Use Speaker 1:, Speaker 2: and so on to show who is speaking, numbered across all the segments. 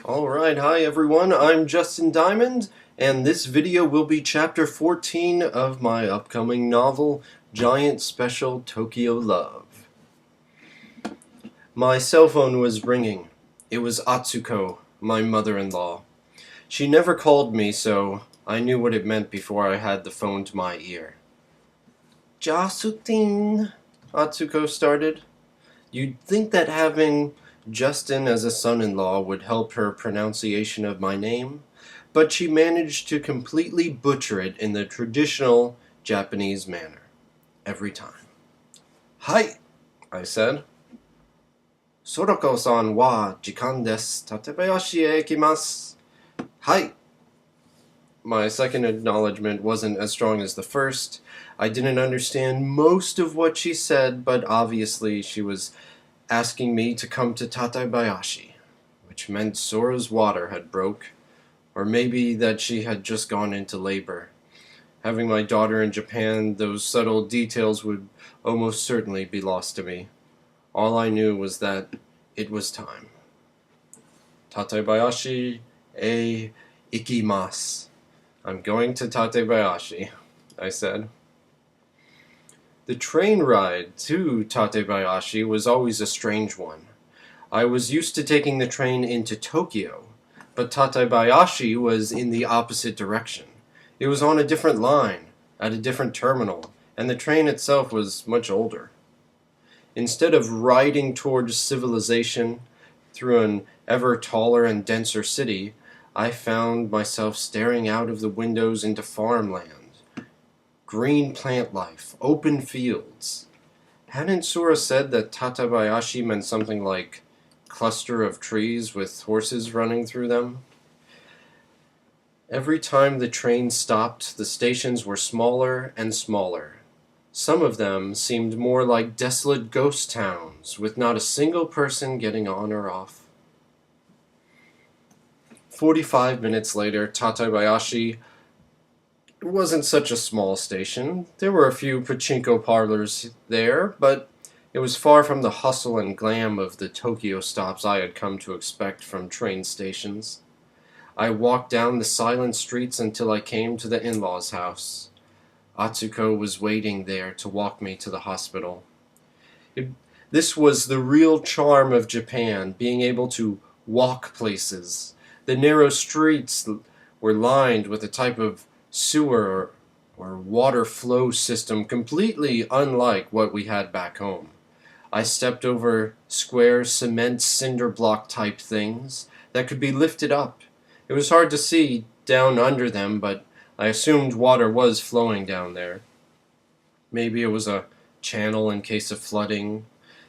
Speaker 1: Alright, hi everyone, I'm Justin Diamond, and this video will be chapter 14 of my upcoming novel, Giant Special Tokyo Love. My cell phone was ringing. It was Atsuko, my mother-in-law. She never called me, so I knew what it meant before I had the phone to my ear. Jasutin, Atsuko started. You'd think that having Justin as a son-in-law would help her pronunciation of my name, but she managed to completely butcher it in the traditional Japanese manner. Every time. Hi, I said. Soroko-san wa jikan desu. Tatebayashi e ikimasu. Hi. My second acknowledgement wasn't as strong as the first. I didn't understand most of what she said, but obviously she was asking me to come to Tatebayashi, which meant Sora's water had broke, or maybe that she had just gone into labor. Having my daughter in Japan, those subtle details would almost certainly be lost to me. All I knew was that it was time. Tatebayashi e ikimasu. I'm going to Tatebayashi, I said. The train ride to Tatebayashi was always a strange one. I was used to taking the train into Tokyo, but Tatebayashi was in the opposite direction. It was on a different line, at a different terminal, and the train itself was much older. Instead of riding towards civilization through an ever taller and denser city, I found myself staring out of the windows into farmland. Green plant life, open fields. Hadn't Sora said that Tatebayashi meant something like cluster of trees with horses running through them? Every time the train stopped, the stations were smaller and smaller. Some of them seemed more like desolate ghost towns, with not a single person getting on or off. 45 minutes later, Tatebayashi wasn't such a small station. There were a few pachinko parlors there, but it was far from the hustle and glam of the Tokyo stops I had come to expect from train stations. I walked down the silent streets until I came to the in-laws' house. Atsuko was waiting there to walk me to the hospital. This was the real charm of Japan, being able to walk places. The narrow streets were lined with a type of sewer or water flow system completely unlike what we had back home. I stepped over square cement cinder block type things that could be lifted up. It was hard to see down under them, but I assumed water was flowing down there. Maybe it was a channel in case of flooding.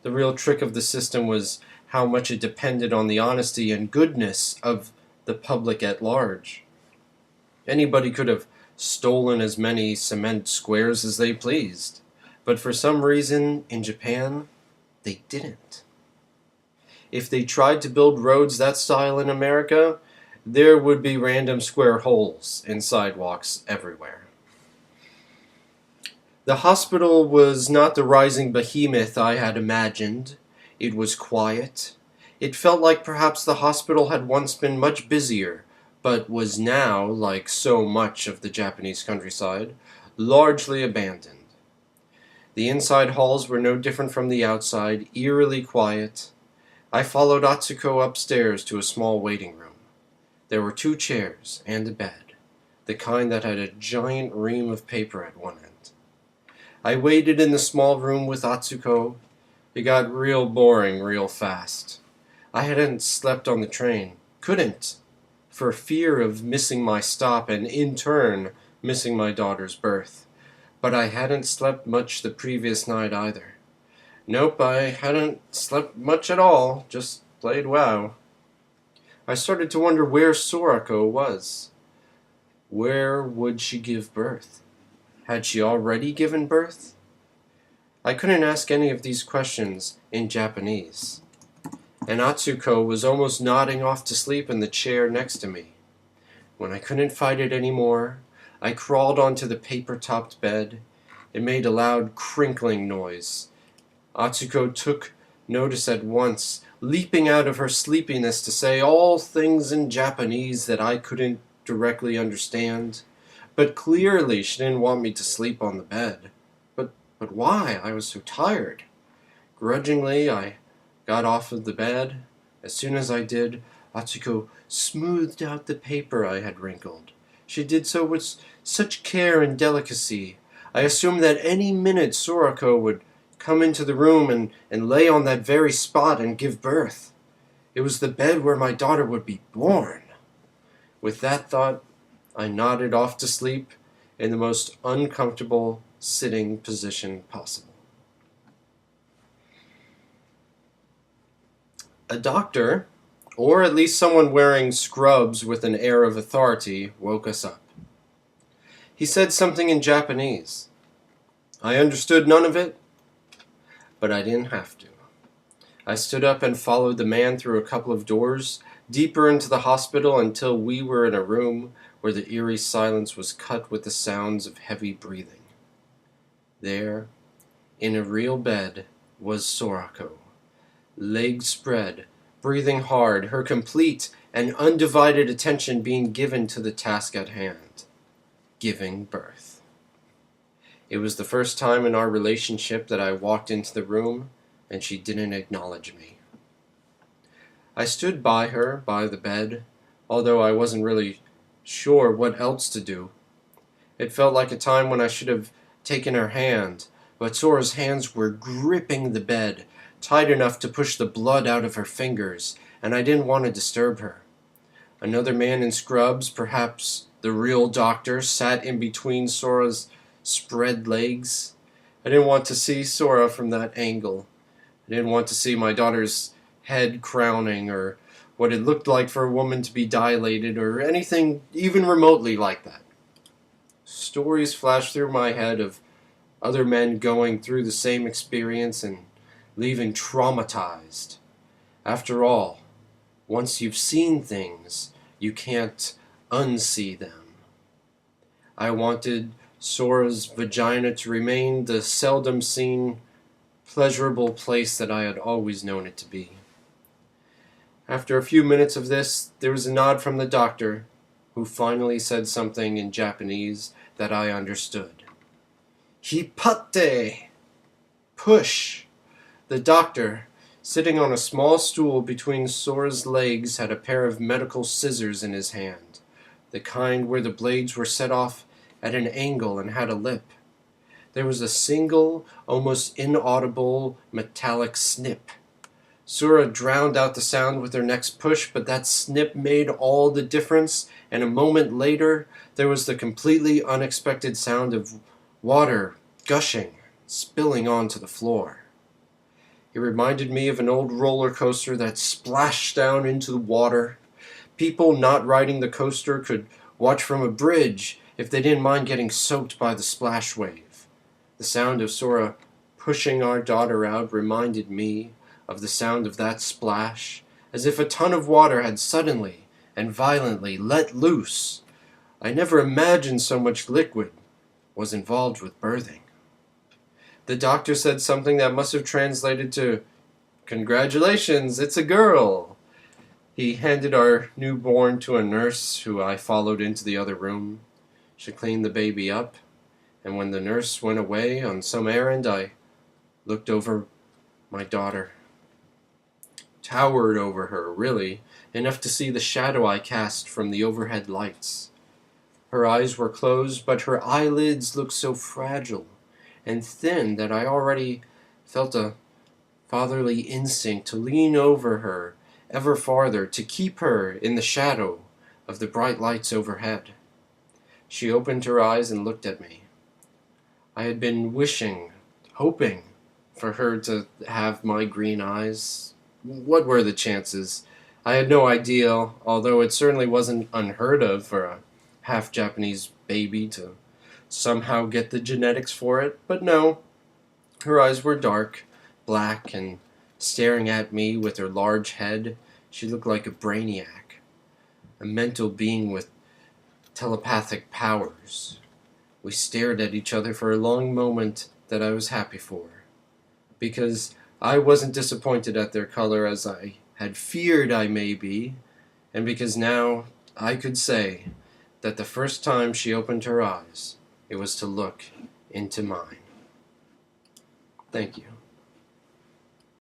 Speaker 1: The real trick of the system was how much it depended on the honesty and goodness of the public at large. Anybody could have stolen as many cement squares as they pleased, but for some reason in Japan, they didn't. If they tried to build roads that style in America, there would be random square holes in sidewalks everywhere. The hospital was not the rising behemoth I had imagined. It was quiet. It felt like perhaps the hospital had once been much busier, but was now, like so much of the Japanese countryside, largely abandoned. The inside halls were no different from the outside, eerily quiet. I followed Atsuko upstairs to a small waiting room. There were 2 chairs and a bed, the kind that had a giant ream of paper at one end. I waited in the small room with Atsuko. It got real boring real fast. I hadn't slept on the train. Couldn't, for fear of missing my stop and, in turn, missing my daughter's birth. But I hadn't slept much the previous night either. Nope, I hadn't slept much at all, just played WoW. I started to wonder where Sorako was. Where would she give birth? Had she already given birth? I couldn't ask any of these questions in Japanese, and Atsuko was almost nodding off to sleep in the chair next to me. When I couldn't fight it anymore, I crawled onto the paper-topped bed. It made a loud crinkling noise. Atsuko took notice at once, leaping out of her sleepiness to say all things in Japanese that I couldn't directly understand. But clearly she didn't want me to sleep on the bed. But why? I was so tired. Grudgingly, I got off of the bed. As soon as I did, Atsuko smoothed out the paper I had wrinkled. She did so with such care and delicacy. I assumed that any minute Sorako would come into the room and lay on that very spot and give birth. It was the bed where my daughter would be born. With that thought, I nodded off to sleep in the most uncomfortable sitting position possible. A doctor, or at least someone wearing scrubs with an air of authority, woke us up. He said something in Japanese. I understood none of it, but I didn't have to. I stood up and followed the man through a couple of doors, deeper into the hospital until we were in a room where the eerie silence was cut with the sounds of heavy breathing. There, in a real bed, was Sorako, legs spread, breathing hard, her complete and undivided attention being given to the task at hand, giving birth. It was the first time in our relationship that I walked into the room and she didn't acknowledge me. I stood by her, by the bed, although I wasn't really sure what else to do. It felt like a time when I should have taken her hand, but Sora's hands were gripping the bed, tight enough to push the blood out of her fingers, and I didn't want to disturb her. Another man in scrubs, perhaps the real doctor, sat in between Sora's spread legs. I didn't want to see Sora from that angle. I didn't want to see my daughter's head crowning, or what it looked like for a woman to be dilated, or anything even remotely like that. Stories flashed through my head of other men going through the same experience and leaving traumatized. After all, once you've seen things, you can't unsee them. I wanted Sora's vagina to remain the seldom seen, pleasurable place that I had always known it to be. After a few minutes of this, there was a nod from the doctor, who finally said something in Japanese that I understood. Hippate! Push! The doctor, sitting on a small stool between Sora's legs, had a pair of medical scissors in his hand, the kind where the blades were set off at an angle and had a lip. There was a single, almost inaudible, metallic snip. Sora drowned out the sound with her next push, but that snip made all the difference, and a moment later, there was the completely unexpected sound of water gushing, spilling onto the floor. It reminded me of an old roller coaster that splashed down into the water. People not riding the coaster could watch from a bridge if they didn't mind getting soaked by the splash wave. The sound of Sora pushing our daughter out reminded me of the sound of that splash, as if a ton of water had suddenly and violently let loose. I never imagined so much liquid was involved with birthing. The doctor said something that must have translated to, "Congratulations, it's a girl." He handed our newborn to a nurse who I followed into the other room. She cleaned the baby up, and when the nurse went away on some errand, I looked over my daughter. Towered over her, really, enough to see the shadow I cast from the overhead lights. Her eyes were closed, but her eyelids looked so fragile and thin that I already felt a fatherly instinct to lean over her ever farther, to keep her in the shadow of the bright lights overhead. She opened her eyes and looked at me. I had been wishing, hoping for her to have my green eyes. What were the chances? I had no idea, although it certainly wasn't unheard of for a half-Japanese baby to somehow get the genetics for it. But no, her eyes were dark, black, and staring at me with her large head, she looked like a brainiac, a mental being with telepathic powers. We stared at each other for a long moment that I was happy for, because I wasn't disappointed at their color as I had feared I may be, and because now I could say that the first time she opened her eyes, it was to look into mine. Thank you.